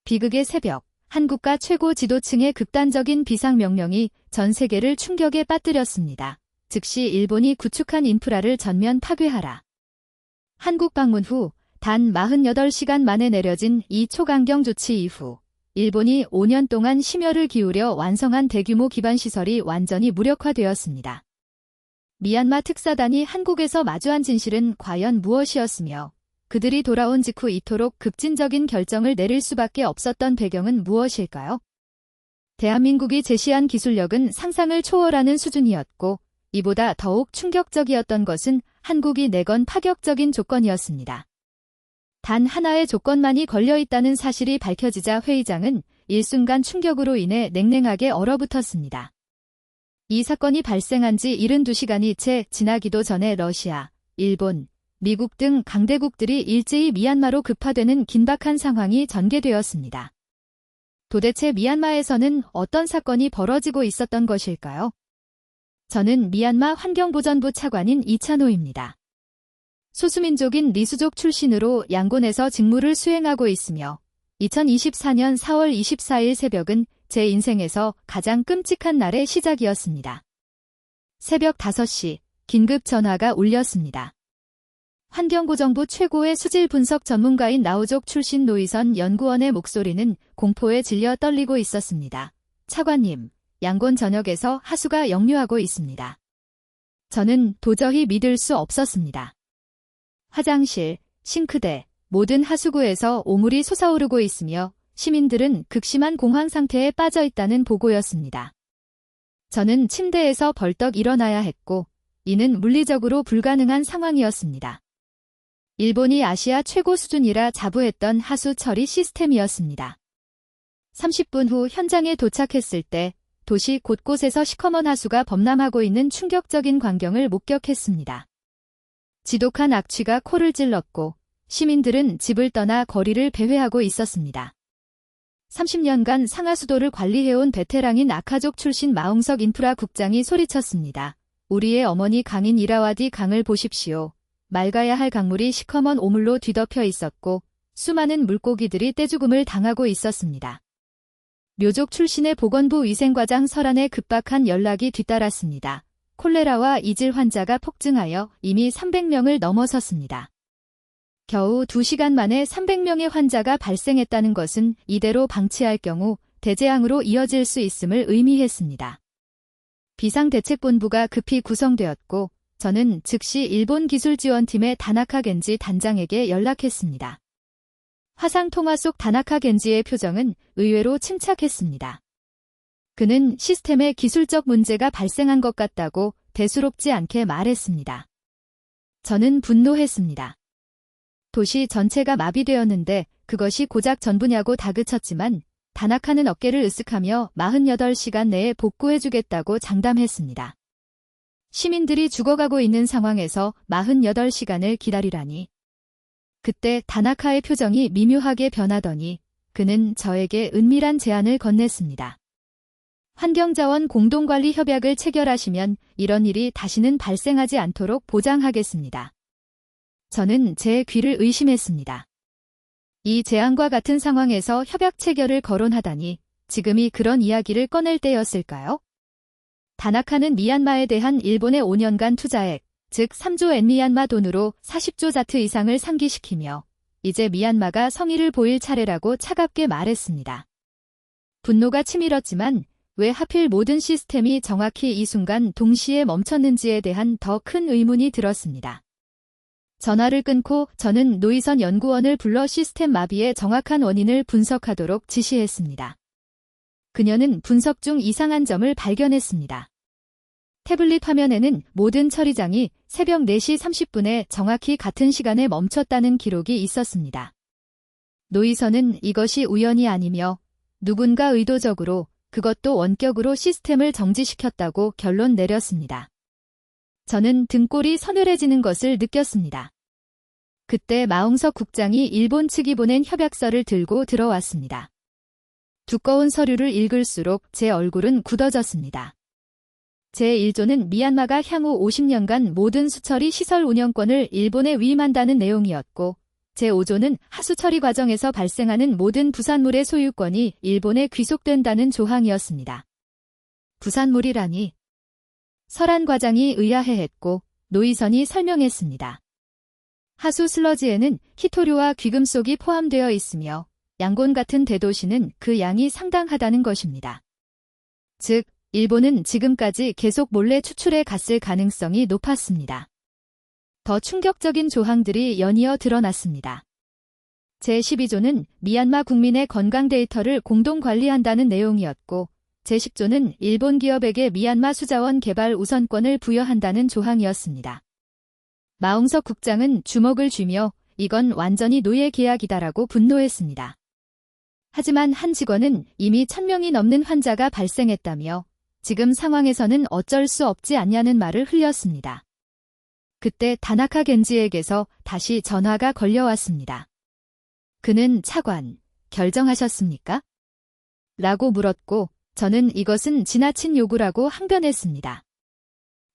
비극의 새벽, 한국과 최고 지도층의 극단적인 비상명령이 전 세계를 충격에 빠뜨렸습니다. 즉시 일본이 구축한 인프라를 전면 파괴하라. 한국 방문 후 단 48시간 만에 내려진 이 초강경 조치 이후 일본이 5년 동안 심혈을 기울여 완성한 대규모 기반시설이 완전히 무력화되었습니다. 미얀마 특사단이 한국에서 마주한 진실은 과연 무엇이었으며 그들이 돌아온 직후 이토록 급진적인 결정을 내릴 수밖에 없었던 배경은 무엇일까요? 대한민국이 제시한 기술력은 상상을 초월하는 수준이었고 이보다 더욱 충격적이었던 것은 한국이 내건 파격적인 조건이었습니다. 단 하나의 조건만이 걸려있다는 사실이 밝혀지자 회의장은 일순간 충격으로 인해 냉랭하게 얼어붙었습니다. 이 사건이 발생한 지 72시간이 채 지나기도 전에 러시아, 일본, 미국 등 강대국들이 일제히 미얀마로 급파되는 긴박한 상황이 전개되었습니다. 도대체 미얀마에서는 어떤 사건이 벌어지고 있었던 것일까요? 저는 미얀마 환경보전부 차관인 이찬호입니다. 소수민족인 리수족 출신으로 양곤에서 직무를 수행하고 있으며 2024년 4월 24일 새벽은 제 인생에서 가장 끔찍한 날의 시작이었습니다. 새벽 5시 긴급 전화가 울렸습니다. 환경보정부 최고의 수질 분석 전문가인 라오족 출신 노희선 연구원의 목소리는 공포에 질려 떨리고 있었습니다. 차관님, 양곤 전역에서 하수가 역류하고 있습니다. 저는 도저히 믿을 수 없었습니다. 화장실, 싱크대, 모든 하수구에서 오물이 솟아오르고 있으며 시민들은 극심한 공황 상태에 빠져 있다는 보고였습니다. 저는 침대에서 벌떡 일어나야 했고 이는 물리적으로 불가능한 상황이었습니다. 일본이 아시아 최고 수준이라 자부했던 하수 처리 시스템이었습니다. 30분 후 현장에 도착했을 때 도시 곳곳에서 시커먼 하수가 범람하고 있는 충격적인 광경을 목격했습니다. 지독한 악취가 코를 찔렀고 시민들은 집을 떠나 거리를 배회하고 있었습니다. 30년간 상하수도를 관리해온 베테랑인 아카족 출신 마웅석 인프라 국장이 소리쳤습니다. 우리의 어머니 강인 이라와디 강을 보십시오. 맑아야 할 강물이 시커먼 오물로 뒤덮여 있었고 수많은 물고기들이 떼죽음을 당하고 있었습니다. 묘족 출신의 보건부 위생과장 설안에 급박한 연락이 뒤따랐습니다. 콜레라와 이질 환자가 폭증하여 이미 300명을 넘어섰습니다. 겨우 2시간 만에 300명의 환자가 발생했다는 것은 이대로 방치할 경우 대재앙으로 이어질 수 있음을 의미했습니다. 비상대책본부가 급히 구성되었고 저는 즉시 일본 기술지원팀의 다나카 겐지 단장에게 연락했습니다. 화상통화 속 다나카 겐지의 표정은 의외로 침착했습니다. 그는 시스템에 기술적 문제가 발생한 것 같다고 대수롭지 않게 말했습니다. 저는 분노했습니다. 도시 전체가 마비되었는데 그것이 고작 전부냐고 다그쳤지만 다나카는 어깨를 으쓱하며 48시간 내에 복구해주겠다고 장담했습니다. 시민들이 죽어가고 있는 상황에서 48시간을 기다리라니. 그때 다나카의 표정이 미묘하게 변하더니 그는 저에게 은밀한 제안을 건넸습니다. 환경자원 공동관리 협약을 체결하시면 이런 일이 다시는 발생하지 않도록 보장하겠습니다. 저는 제 귀를 의심했습니다. 이 제안과 같은 상황에서 협약 체결을 거론하다니 지금이 그런 이야기를 꺼낼 때였을까요? 다나카는 미얀마에 대한 일본의 5년간 투자액, 즉 3조 엔 미얀마 돈으로 40조 자트 이상을 상기시키며 이제 미얀마가 성의를 보일 차례라고 차갑게 말했습니다. 분노가 치밀었지만 왜 하필 모든 시스템이 정확히 이 순간 동시에 멈췄는지에 대한 더 큰 의문이 들었습니다. 전화를 끊고 저는 노희선 연구원을 불러 시스템 마비의 정확한 원인을 분석하도록 지시했습니다. 그녀는 분석 중 이상한 점을 발견했습니다. 태블릿 화면에는 모든 처리장이 새벽 4시 30분에 정확히 같은 시간에 멈췄다는 기록이 있었습니다. 노희선은 이것이 우연이 아니며 누군가 의도적으로 그것도 원격으로 시스템을 정지시켰다고 결론 내렸습니다. 저는 등골이 서늘해지는 것을 느꼈습니다. 그때 마웅석 국장이 일본 측이 보낸 협약서를 들고 들어왔습니다. 두꺼운 서류를 읽을수록 제 얼굴은 굳어졌습니다. 제1조는 미얀마가 향후 50년간 모든 수처리 시설 운영권을 일본에 위임한다는 내용이었고 제5조는 하수 처리 과정에서 발생하는 모든 부산물의 소유권이 일본에 귀속된다는 조항이었습니다. 부산물이라니. 설한 과장이 의아해했고 노이선이 설명했습니다. 하수 슬러지에는 히토류와 귀금속이 포함되어 있으며 양곤 같은 대도시는 그 양이 상당하다는 것입니다. 즉, 일본은 지금까지 계속 몰래 추출해 갔을 가능성이 높았습니다. 더 충격적인 조항들이 연이어 드러났습니다. 제12조는 미얀마 국민의 건강 데이터를 공동 관리한다는 내용이었고, 제10조는 일본 기업에게 미얀마 수자원 개발 우선권을 부여한다는 조항이었습니다. 마웅석 국장은 주먹을 쥐며 이건 완전히 노예 계약이다라고 분노했습니다. 하지만 한 직원은 이미 1000명이 넘는 환자가 발생했다며 지금 상황에서는 어쩔 수 없지 않냐는 말을 흘렸습니다. 그때 다나카 겐지에게서 다시 전화가 걸려왔습니다. 그는 차관, 결정하셨습니까? 라고 물었고 저는 이것은 지나친 요구라고 항변했습니다.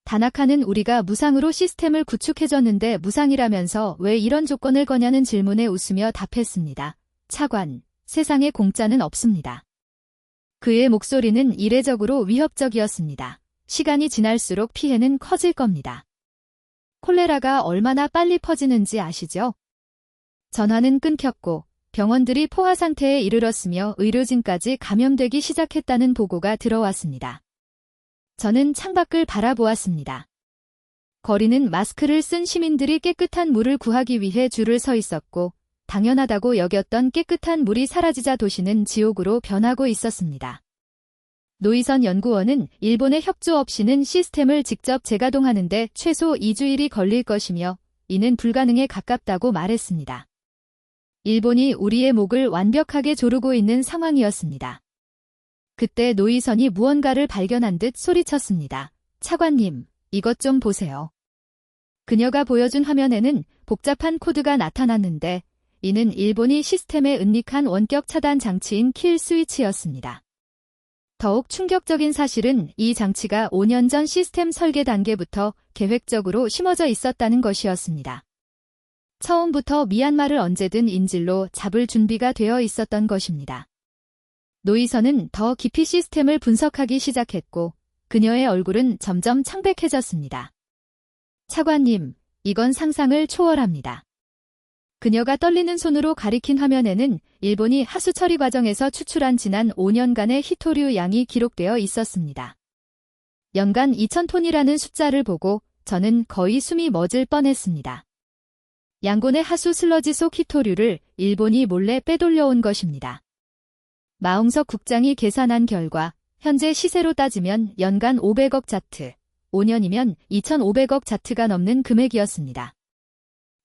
다나카는 우리가 무상으로 시스템을 구축해줬는데 무상이라면서 왜 이런 조건을 거냐는 질문에 웃으며 답했습니다. 차관, 세상에 공짜는 없습니다. 그의 목소리는 이례적으로 위협적이었습니다. 시간이 지날수록 피해는 커질 겁니다. 콜레라가 얼마나 빨리 퍼지는지 아시죠? 전화는 끊겼고 병원들이 포화 상태에 이르렀으며 의료진까지 감염되기 시작했다는 보고가 들어왔습니다. 저는 창밖을 바라보았습니다. 거리는 마스크를 쓴 시민들이 깨끗한 물을 구하기 위해 줄을 서 있었고 당연하다고 여겼던 깨끗한 물이 사라지자 도시는 지옥으로 변하고 있었습니다. 노이선 연구원은 일본의 협조 없이는 시스템을 직접 재가동하는 데 최소 2주일이 걸릴 것이며 이는 불가능에 가깝다고 말했습니다. 일본이 우리의 목을 완벽하게 조르고 있는 상황이었습니다. 그때 노이선이 무언가를 발견한 듯 소리쳤습니다. 차관님, 이것 좀 보세요. 그녀가 보여준 화면에는 복잡한 코드가 나타났는데 이는 일본이 시스템에 은닉한 원격 차단 장치인 킬 스위치였습니다. 더욱 충격적인 사실은 이 장치가 5년 전 시스템 설계 단계부터 계획적으로 심어져 있었다는 것이었습니다. 처음부터 미얀마를 언제든 인질로 잡을 준비가 되어 있었던 것입니다. 노이선은 더 깊이 시스템을 분석하기 시작했고 그녀의 얼굴은 점점 창백해졌습니다. 차관님, 이건 상상을 초월합니다. 그녀가 떨리는 손으로 가리킨 화면에는 일본이 하수 처리 과정에서 추출한 지난 5년간의 히토류 양이 기록되어 있었습니다. 연간 2000톤이라는 숫자를 보고 저는 거의 숨이 멎을 뻔했습니다. 양곤의 하수 슬러지 속 히토류를 일본이 몰래 빼돌려온 것입니다. 마웅석 국장이 계산한 결과 현재 시세로 따지면 연간 500억 자트, 5년이면 2500억 자트가 넘는 금액이었습니다.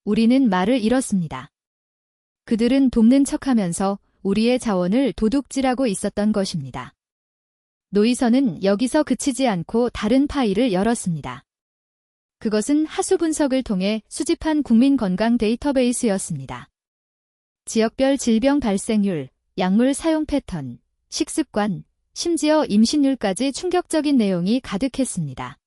우리는 말을 잃었습니다. 그들은 돕는 척하면서 우리의 자원을 도둑질하고 있었던 것입니다. 노이선은 여기서 그치지 않고 다른 파일을 열었습니다. 그것은 하수 분석을 통해 수집한 국민 건강 데이터베이스였습니다. 지역별 질병 발생률, 약물 사용 패턴, 식습관, 심지어 임신율까지 충격적인 내용이 가득했습니다.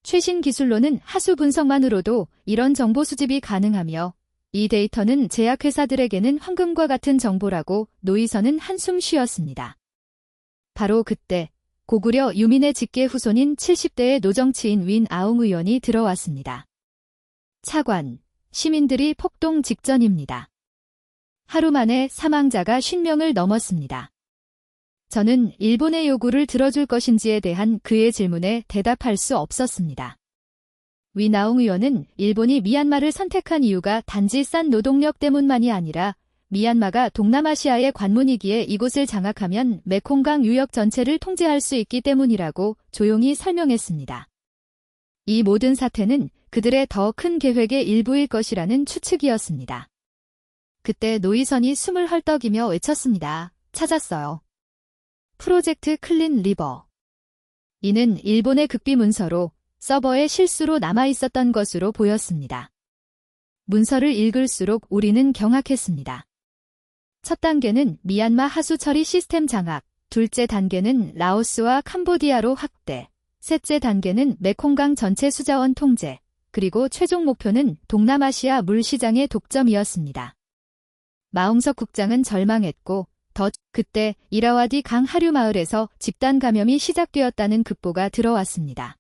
최신 기술로는 하수 분석만으로도 이런 정보 수집이 가능하며 이 데이터는 제약회사들에게는 황금과 같은 정보라고 노이선은 한숨 쉬었습니다. 바로 그때 고구려 유민의 직계 후손인 70대의 노정치인 윈 아웅 의원이 들어왔습니다. 차관, 시민들이 폭동 직전입니다. 하루 만에 사망자가 50명을 넘었습니다. 저는 일본의 요구를 들어줄 것인지에 대한 그의 질문에 대답할 수 없었습니다. 위나웅 의원은 일본이 미얀마를 선택한 이유가 단지 싼 노동력 때문만이 아니라 미얀마가 동남아시아의 관문이기에 이곳을 장악하면 메콩강 유역 전체를 통제할 수 있기 때문이라고 조용히 설명했습니다. 이 모든 사태는 그들의 더 큰 계획의 일부일 것이라는 추측이었습니다. 그때 노이선이 숨을 헐떡이며 외쳤습니다. 찾았어요. 프로젝트 클린 리버. 이는 일본의 극비 문서로 서버에 실수로 남아있었던 것으로 보였습니다. 문서를 읽을수록 우리는 경악했습니다. 첫 단계는 미얀마 하수 처리 시스템 장악, 둘째 단계는 라오스와 캄보디아로 확대, 셋째 단계는 메콩강 전체 수자원 통제, 그리고 최종 목표는 동남아시아 물시장의 독점이었습니다. 마웅석 국장은 절망했고 그때 이라와디 강 하류 마을에서 집단 감염이 시작되었다는 급보가 들어왔습니다.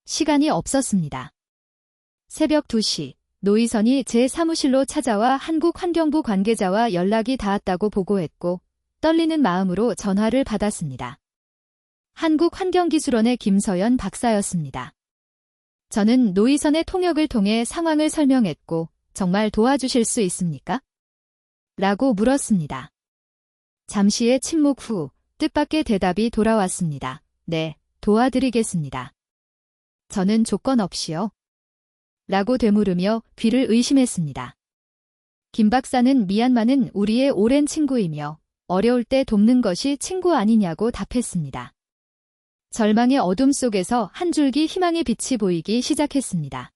시간이 없었습니다. 새벽 2시, 노이선이 제 사무실로 찾아와 한국환경부 관계자와 연락이 닿았다고 보고했고 떨리는 마음으로 전화를 받았습니다. 한국환경기술원의 김서연 박사였습니다. 저는 노이선의 통역을 통해 상황을 설명했고 정말 도와주실 수 있습니까? 라고 물었습니다. 잠시의 침묵 후 뜻밖의 대답이 돌아왔습니다. 네, 도와드리겠습니다. 저는 조건 없이요? 라고 되물으며 귀를 의심했습니다. 김 박사는 미얀마는 우리의 오랜 친구이며 어려울 때 돕는 것이 친구 아니냐고 답했습니다. 절망의 어둠 속에서 한 줄기 희망의 빛이 보이기 시작했습니다.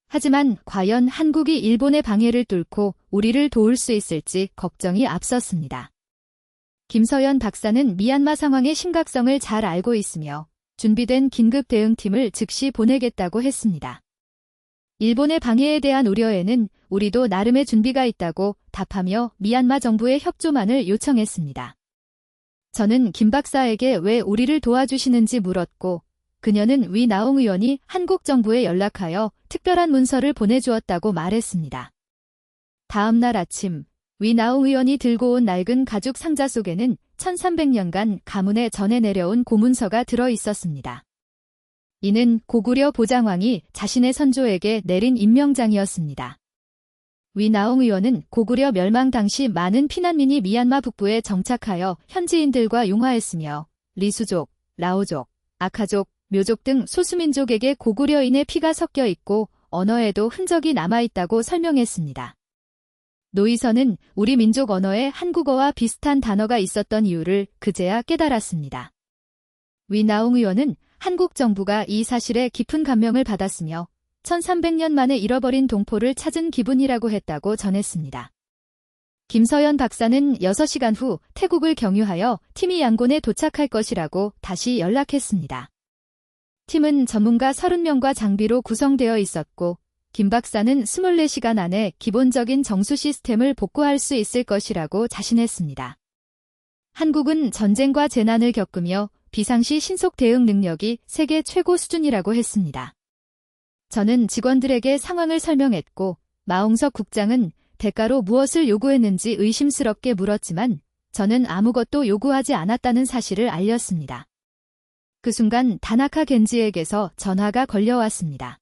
하지만 과연 한국이 일본의 방해를 뚫고 우리를 도울 수 있을지 걱정이 앞섰습니다. 김서연 박사는 미얀마 상황의 심각성을 잘 알고 있으며 준비된 긴급 대응팀을 즉시 보내겠다고 했습니다. 일본의 방해에 대한 우려에는 우리도 나름의 준비가 있다고 답하며 미얀마 정부의 협조만을 요청했습니다. 저는 김 박사에게 왜 우리를 도와주시는지 물었고 그녀는 위 나옹 의원이 한국 정부에 연락하여 특별한 문서를 보내주었다고 말했습니다. 다음 날 아침 위 나옹 의원이 들고 온 낡은 가죽 상자 속에는 1300년간 가문에 전해 내려온 고문서가 들어 있었습니다. 이는 고구려 보장왕이 자신의 선조에게 내린 임명장이었습니다. 위 나옹 의원은 고구려 멸망 당시 많은 피난민이 미얀마 북부에 정착하여 현지인들과 융화했으며 리수족, 라오족, 아카족, 묘족 등 소수민족에게 고구려인의 피가 섞여 있고 언어에도 흔적이 남아있다고 설명했습니다. 노이선은 우리 민족 언어에 한국어와 비슷한 단어가 있었던 이유를 그제야 깨달았습니다. 위 나옹 의원은 한국 정부가 이 사실에 깊은 감명을 받았으며 1300년 만에 잃어버린 동포를 찾은 기분이라고 했다고 전했습니다. 김서연 박사는 6시간 후 태국을 경유하여 팀이 양곤에 도착할 것이라고 다시 연락했습니다. 팀은 전문가 30명과 장비로 구성되어 있었고 김 박사는 24시간 안에 기본적인 정수 시스템을 복구할 수 있을 것이라고 자신했습니다. 한국은 전쟁과 재난을 겪으며 비상시 신속 대응 능력이 세계 최고 수준이라고 했습니다. 저는 직원들에게 상황을 설명했고 마웅석 국장은 대가로 무엇을 요구했는지 의심스럽게 물었지만 저는 아무것도 요구하지 않았다는 사실을 알렸습니다. 그 순간 다나카 겐지에게서 전화가 걸려왔습니다.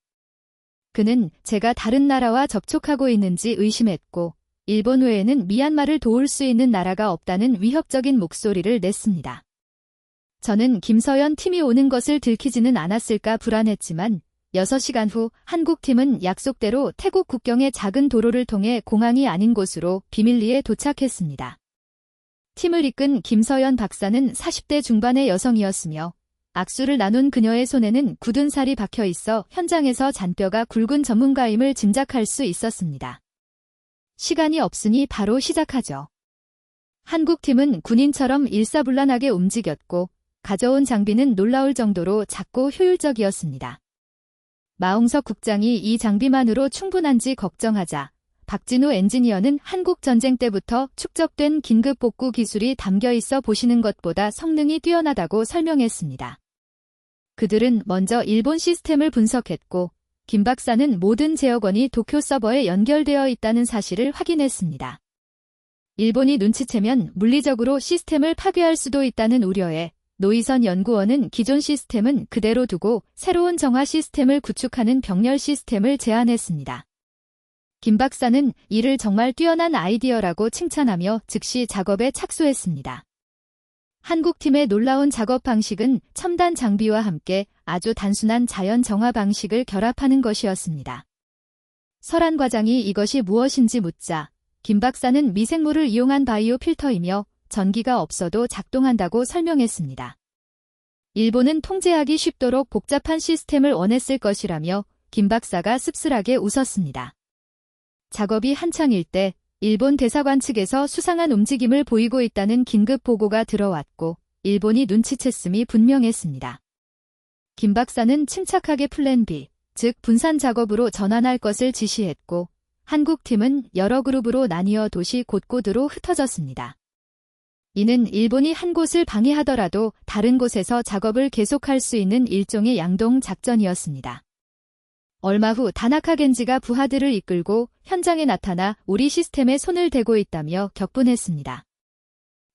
그는 제가 다른 나라와 접촉하고 있는지 의심했고 일본 외에는 미얀마를 도울 수 있는 나라가 없다는 위협적인 목소리를 냈습니다. 저는 김서연 팀이 오는 것을 들키지는 않았을까 불안했지만 6시간 후 한국 팀은 약속대로 태국 국경의 작은 도로를 통해 공항이 아닌 곳으로 비밀리에 도착했습니다. 팀을 이끈 김서연 박사는 40대 중반의 여성이었으며 악수를 나눈 그녀의 손에는 굳은 살이 박혀 있어 현장에서 잔뼈가 굵은 전문가임을 짐작할 수 있었습니다. 시간이 없으니 바로 시작하죠. 한국팀은 군인처럼 일사불란하게 움직였고 가져온 장비는 놀라울 정도로 작고 효율적이었습니다. 마웅석 국장이 이 장비만으로 충분한지 걱정하자 박진우 엔지니어는 한국 전쟁 때부터 축적된 긴급 복구 기술이 담겨 있어 보시는 것보다 성능이 뛰어나다고 설명했습니다. 그들은 먼저 일본 시스템을 분석했고 김 박사는 모든 제어권이 도쿄 서버에 연결되어 있다는 사실을 확인했습니다. 일본이 눈치채면 물리적으로 시스템을 파괴할 수도 있다는 우려에 노이선 연구원은 기존 시스템은 그대로 두고 새로운 정화 시스템을 구축하는 병렬 시스템을 제안했습니다. 김 박사는 이를 정말 뛰어난 아이디어라고 칭찬하며 즉시 작업에 착수했습니다. 한국팀의 놀라운 작업 방식은 첨단 장비와 함께 아주 단순한 자연 정화 방식을 결합하는 것이었습니다. 설한 과장이 이것이 무엇인지 묻자 김 박사는 미생물을 이용한 바이오 필터이며 전기가 없어도 작동한다고 설명했습니다. 일본은 통제하기 쉽도록 복잡한 시스템을 원했을 것이라며 김 박사가 씁쓸하게 웃었습니다. 작업이 한창일 때 일본 대사관 측에서 수상한 움직임을 보이고 있다는 긴급 보고가 들어왔고 일본이 눈치챘음이 분명했습니다. 김 박사는 침착하게 플랜 B, 즉 분산 작업으로 전환할 것을 지시했고 한국팀은 여러 그룹으로 나뉘어 도시 곳곳으로 흩어졌습니다. 이는 일본이 한 곳을 방해하더라도 다른 곳에서 작업을 계속할 수 있는 일종의 양동 작전이었습니다. 얼마 후 다나카 겐지가 부하들을 이끌고 현장에 나타나 우리 시스템에 손을 대고 있다며 격분했습니다.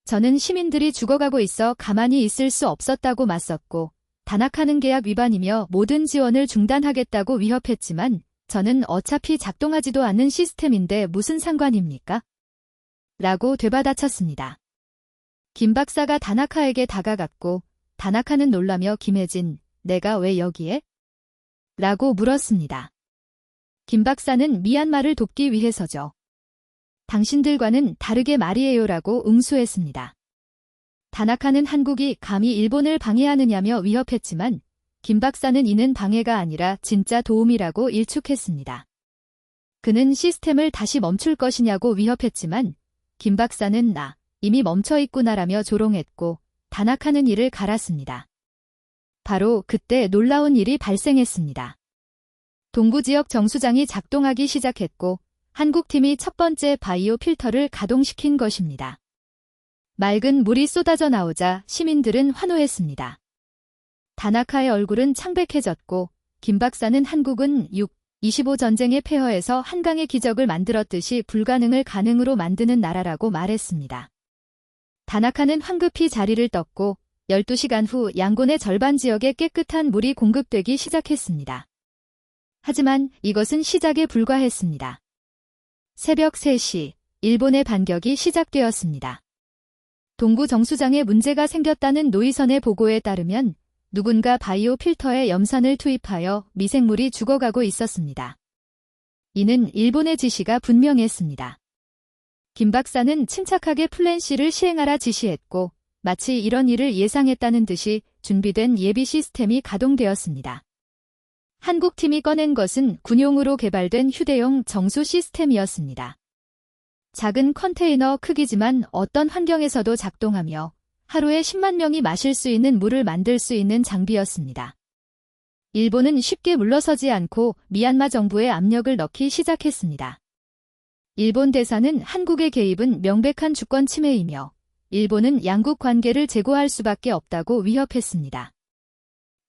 저는 시민들이 죽어가고 있어 가만히 있을 수 없었다고 맞섰고 다나카는 계약 위반이며 모든 지원을 중단하겠다고 위협했지만 저는 어차피 작동하지도 않는 시스템인데 무슨 상관입니까? 라고 되받아쳤습니다. 김 박사가 다나카에게 다가갔고 다나카는 놀라며 김혜진, 내가 왜 여기에? 라고 물었습니다. 김 박사는 미얀마를 돕기 위해서죠. 당신들과는 다르게 말이에요라고 응수했습니다. 다나카는 한국이 감히 일본을 방해하느냐며 위협했지만 김 박사는 이는 방해가 아니라 진짜 도움이라고 일축했습니다. 그는 시스템을 다시 멈출 것이냐고 위협했지만 김 박사는 나 이미 멈춰있구나라며 조롱했고 다나카는 이를 갈았습니다. 바로 그때 놀라운 일이 발생했습니다. 동부 지역 정수장이 작동하기 시작했고 한국팀이 첫 번째 바이오 필터를 가동시킨 것입니다. 맑은 물이 쏟아져 나오자 시민들은 환호했습니다. 다나카의 얼굴은 창백해졌고 김 박사는 한국은 6.25 전쟁의 폐허에서 한강의 기적을 만들었듯이 불가능을 가능으로 만드는 나라라고 말했습니다. 다나카는 황급히 자리를 떴고 12시간 후 양곤의 절반 지역에 깨끗한 물이 공급되기 시작했습니다. 하지만 이것은 시작에 불과했습니다. 새벽 3시, 일본의 반격이 시작되었습니다. 동부 정수장에 문제가 생겼다는 노이선의 보고에 따르면 누군가 바이오 필터에 염산을 투입하여 미생물이 죽어가고 있었습니다. 이는 일본의 지시가 분명했습니다. 김 박사는 침착하게 플랜 C를 시행하라 지시했고 마치 이런 일을 예상했다는 듯이 준비된 예비 시스템이 가동되었습니다. 한국팀이 꺼낸 것은 군용으로 개발된 휴대용 정수 시스템이었습니다. 작은 컨테이너 크기지만 어떤 환경에서도 작동하며 하루에 10만 명이 마실 수 있는 물을 만들 수 있는 장비였습니다. 일본은 쉽게 물러서지 않고 미얀마 정부에 압력을 넣기 시작했습니다. 일본 대사는 한국의 개입은 명백한 주권 침해이며 일본은 양국 관계를 재고할 수밖에 없다고 위협했습니다.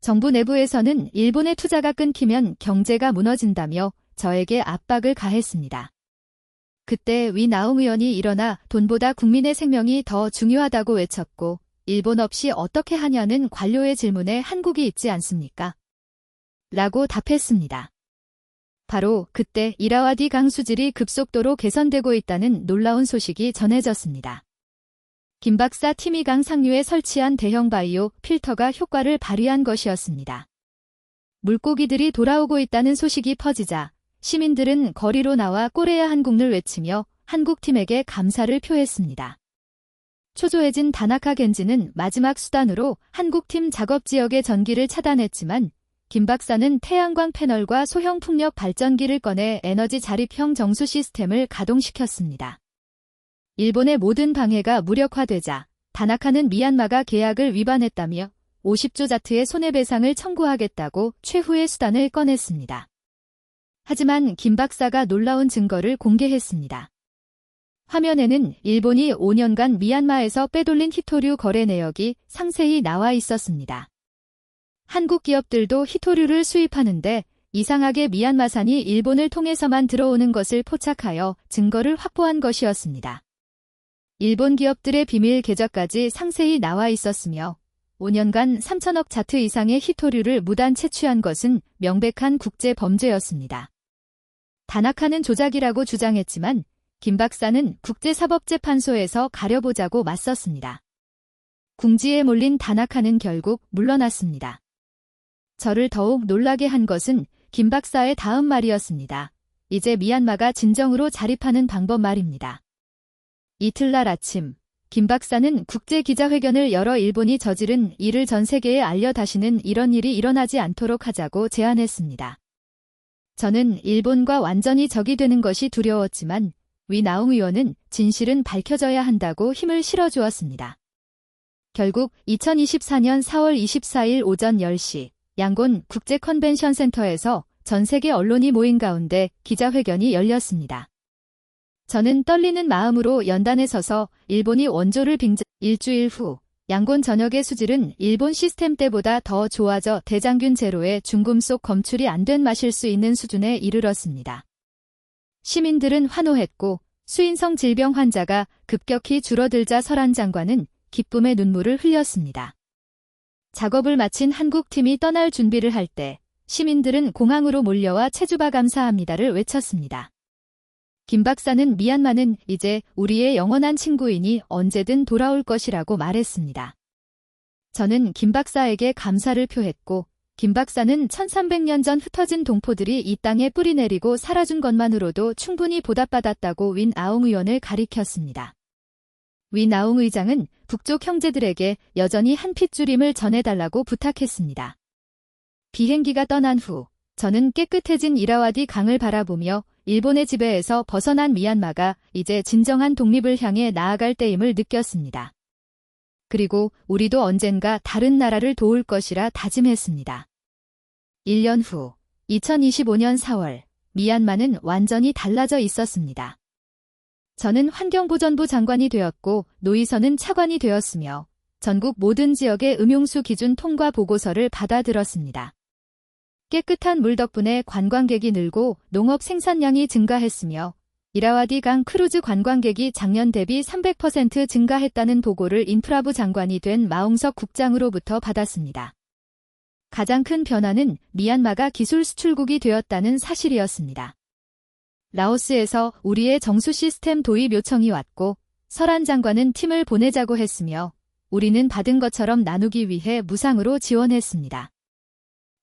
정부 내부에서는 일본의 투자가 끊기면 경제가 무너진다며 저에게 압박을 가했습니다. 그때 위 나웅 의원이 일어나 돈보다 국민의 생명이 더 중요하다고 외쳤고 일본 없이 어떻게 하냐는 관료의 질문에 한국이 있지 않습니까? 라고 답했습니다. 바로 그때 이라와디 강 수질이 급속도로 개선되고 있다는 놀라운 소식이 전해졌습니다. 김 박사 팀이 강 상류에 설치한 대형 바이오 필터가 효과를 발휘한 것이었습니다. 물고기들이 돌아오고 있다는 소식이 퍼지자 시민들은 거리로 나와 꼬레야 한국을 외치며 한국팀에게 감사를 표했습니다. 초조해진 다나카 겐지는 마지막 수단으로 한국팀 작업지역의 전기를 차단했지만 김 박사는 태양광 패널과 소형 풍력 발전기를 꺼내 에너지 자립형 정수 시스템을 가동시켰습니다. 일본의 모든 방해가 무력화되자 다나카는 미얀마가 계약을 위반했다며 50조 자트의 손해배상을 청구하겠다고 최후의 수단을 꺼냈습니다. 하지만 김 박사가 놀라운 증거를 공개했습니다. 화면에는 일본이 5년간 미얀마에서 빼돌린 히토류 거래 내역이 상세히 나와 있었습니다. 한국 기업들도 히토류를 수입하는데 이상하게 미얀마산이 일본을 통해서만 들어오는 것을 포착하여 증거를 확보한 것이었습니다. 일본 기업들의 비밀 계좌까지 상세히 나와 있었으며 5년간 3천억 자트 이상의 히토류를 무단 채취한 것은 명백한 국제 범죄였습니다. 다나카는 조작이라고 주장했지만 김 박사는 국제사법재판소에서 가려보자고 맞섰습니다. 궁지에 몰린 다나카는 결국 물러났습니다. 저를 더욱 놀라게 한 것은 김 박사의 다음 말이었습니다. 이제 미얀마가 진정으로 자립하는 방법 말입니다. 이틀날 아침, 김 박사는 국제기자회견을 열어 일본이 저지른 일을 전 세계에 알려 다시는 이런 일이 일어나지 않도록 하자고 제안했습니다. 저는 일본과 완전히 적이 되는 것이 두려웠지만 위 나웅 의원은 진실은 밝혀져야 한다고 힘을 실어주었습니다. 결국 2024년 4월 24일 오전 10시 양곤 국제컨벤션 센터에서 전 세계 언론이 모인 가운데 기자회견이 열렸습니다. 저는 떨리는 마음으로 연단에 서서 일본이 원조를 빙자. 일주일 후 양곤 전역의 수질은 일본 시스템 때보다 더 좋아져 대장균 제로의 중금속 검출이 안 된 마실 수 있는 수준에 이르렀습니다. 시민들은 환호했고 수인성 질병 환자가 급격히 줄어들자 설한 장관은 기쁨의 눈물을 흘렸습니다. 작업을 마친 한국팀이 떠날 준비를 할 때 시민들은 공항으로 몰려와 체주바 감사합니다를 외쳤습니다. 김 박사는 미얀마는 이제 우리의 영원한 친구이니 언제든 돌아올 것이라고 말했습니다. 저는 김 박사에게 감사를 표했고 김 박사는 1300년 전 흩어진 동포들이 이 땅에 뿌리내리고 살아준 것만으로도 충분히 보답받았다고 윈 아웅 의원을 가리켰습니다. 윈 아웅 의장은 북쪽 형제들에게 여전히 한 핏줄임을 전해달라고 부탁했습니다. 비행기가 떠난 후 저는 깨끗해진 이라와디 강을 바라보며 일본의 지배에서 벗어난 미얀마가 이제 진정한 독립을 향해 나아갈 때임을 느꼈습니다. 그리고 우리도 언젠가 다른 나라를 도울 것이라 다짐했습니다. 1년 후 2025년 4월 미얀마는 완전히 달라져 있었습니다. 저는 환경보전부 장관이 되었고 노이선은 차관이 되었으며 전국 모든 지역의 음용수 기준 통과 보고서를 받아들었습니다. 깨끗한 물 덕분에 관광객이 늘고 농업 생산량이 증가했으며 이라와디 강 크루즈 관광객이 작년 대비 300% 증가했다는 보고를 인프라부 장관이 된 마웅석 국장으로부터 받았습니다. 가장 큰 변화는 미얀마가 기술 수출국이 되었다는 사실이었습니다. 라오스에서 우리의 정수 시스템 도입 요청이 왔고 설한 장관은 팀을 보내자고 했으며 우리는 받은 것처럼 나누기 위해 무상으로 지원했습니다.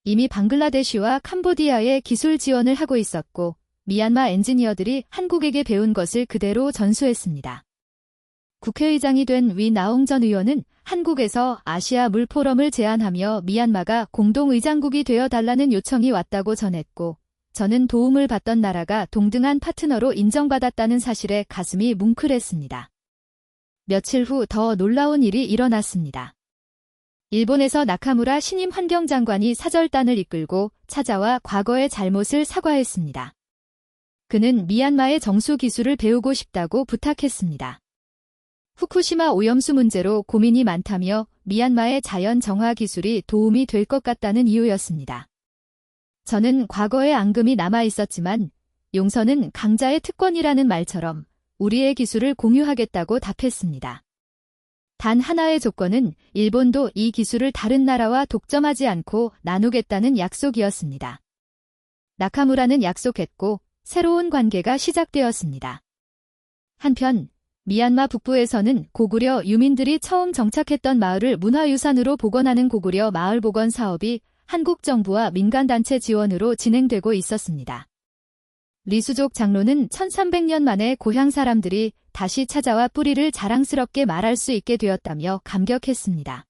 이미 방글라데시와 캄보디아에 기술 지원을 하고 있었고 미얀마 엔지니어들이 한국에게 배운 것을 그대로 전수했습니다. 국회의장이 된 위 나옹 전 의원은 한국에서 아시아 물 포럼을 제안하며 미얀마가 공동의장국이 되어달라는 요청이 왔다고 전했고 저는 도움을 받던 나라가 동등한 파트너로 인정받았다는 사실에 가슴이 뭉클했습니다. 며칠 후 더 놀라운 일이 일어났습니다. 일본에서 나카무라 신임 환경장관이 사절단을 이끌고 찾아와 과거의 잘못을 사과했습니다. 그는 미얀마의 정수 기술을 배우고 싶다고 부탁했습니다. 후쿠시마 오염수 문제로 고민이 많다며 미얀마의 자연 정화 기술이 도움이 될 것 같다는 이유였습니다. 저는 과거의 앙금이 남아 있었지만 용서는 강자의 특권이라는 말처럼 우리의 기술을 공유하겠다고 답했습니다. 단 하나의 조건은 일본도 이 기술을 다른 나라와 독점하지 않고 나누겠다는 약속이었습니다. 나카무라는 약속했고 새로운 관계가 시작되었습니다. 한편 미얀마 북부에서는 고구려 유민들이 처음 정착했던 마을을 문화유산으로 복원하는 고구려 마을 복원 사업이 한국 정부와 민간단체 지원으로 진행되고 있었습니다. 리수족 장로는 1300년 만에 고향 사람들이 다시 찾아와 뿌리를 자랑스럽게 말할 수 있게 되었다며 감격했습니다.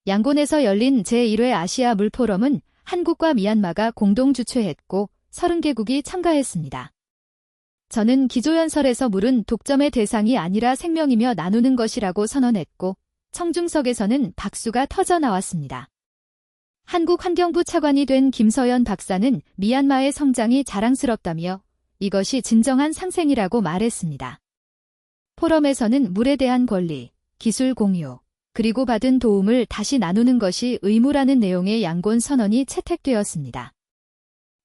양곤에서 열린 제1회 아시아 물포럼은 한국과 미얀마가 공동 주최했고 30개국이 참가했습니다. 저는 기조연설에서 물은 독점의 대상이 아니라 생명이며 나누는 것이라고 선언했고 청중석에서는 박수가 터져 나왔습니다. 한국환경부 차관이 된 김서연 박사는 미얀마의 성장이 자랑스럽다며 이것이 진정한 상생이라고 말했습니다. 포럼에서는 물에 대한 권리, 기술 공유, 그리고 받은 도움을 다시 나누는 것이 의무라는 내용의 양곤 선언이 채택되었습니다.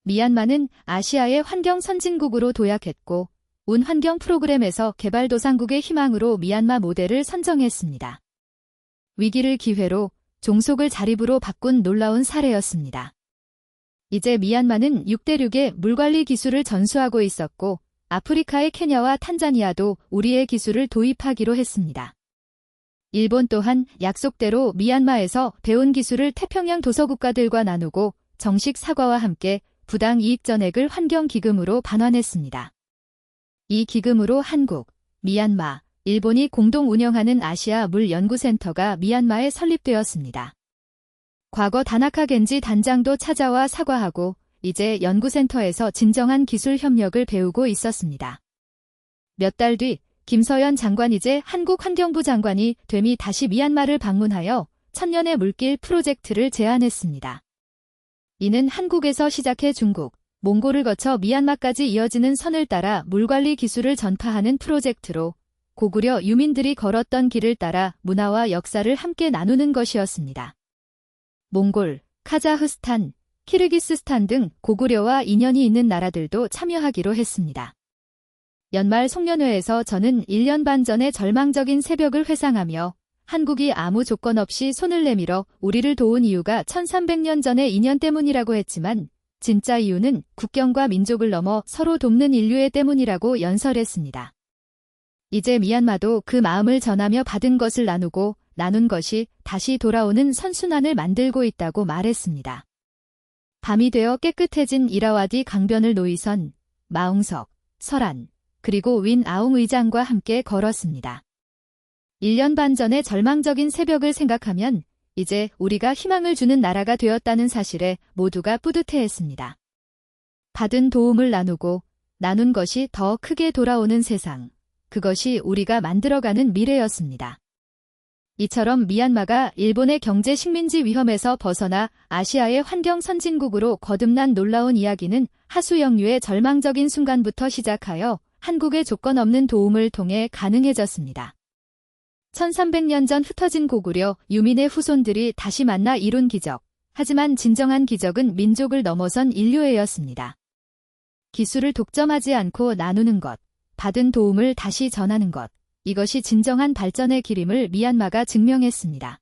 미얀마는 아시아의 환경 선진국으로 도약했고 운 환경 프로그램에서 개발도상국의 희망으로 미얀마 모델을 선정했습니다. 위기를 기회로 종속을 자립으로 바꾼 놀라운 사례였습니다. 이제 미얀마는 6대륙의 물관리 기술을 전수하고 있었고 아프리카의 케냐와 탄자니아도 우리의 기술을 도입하기로 했습니다. 일본 또한 약속대로 미얀마에서 배운 기술을 태평양 도서국가들과 나누고 정식 사과와 함께 부당 이익 전액을 환경기금으로 반환했습니다. 이 기금으로 한국, 미얀마, 일본이 공동 운영하는 아시아 물 연구센터가 미얀마에 설립되었습니다. 과거 다나카 겐지 단장도 찾아와 사과하고 이제 연구센터에서 진정한 기술 협력을 배우고 있었습니다. 몇 달 뒤 김서연 장관 이제 한국 환경부 장관이 됨이 다시 미얀마를 방문하여 천년의 물길 프로젝트를 제안했습니다. 이는 한국에서 시작해 중국, 몽골을 거쳐 미얀마까지 이어지는 선을 따라 물관리 기술을 전파하는 프로젝트로 고구려 유민들이 걸었던 길을 따라 문화와 역사를 함께 나누는 것이었습니다. 몽골, 카자흐스탄, 키르기스스탄 등 고구려와 인연이 있는 나라들도 참여하기로 했습니다. 연말 송년회에서 저는 1년 반 전의 절망적인 새벽을 회상하며 한국이 아무 조건 없이 손을 내밀어 우리를 도운 이유가 1300년 전의 인연 때문이라고 했지만 진짜 이유는 국경과 민족을 넘어 서로 돕는 인류애 때문이라고 연설했습니다. 이제 미얀마도 그 마음을 전하며 받은 것을 나누고 나눈 것이 다시 돌아오는 선순환을 만들고 있다고 말했습니다. 밤이 되어 깨끗해진 이라와디 강변을 노이선, 마웅석, 설안, 그리고 윈 아웅 의장과 함께 걸었습니다. 1년 반 전의 절망적인 새벽을 생각하면 이제 우리가 희망을 주는 나라가 되었다는 사실에 모두가 뿌듯해했습니다. 받은 도움을 나누고 나눈 것이 더 크게 돌아오는 세상, 그것이 우리가 만들어가는 미래였습니다. 이처럼 미얀마가 일본의 경제 식민지 위험에서 벗어나 아시아의 환경 선진국으로 거듭난 놀라운 이야기는 하수영유의 절망적인 순간부터 시작하여 한국의 조건 없는 도움을 통해 가능해졌습니다. 1300년 전 흩어진 고구려 유민의 후손들이 다시 만나 이룬 기적. 하지만 진정한 기적은 민족을 넘어선 인류애였습니다. 기술을 독점하지 않고 나누는 것, 받은 도움을 다시 전하는 것. 이것이 진정한 발전의 길임을 미얀마가 증명했습니다.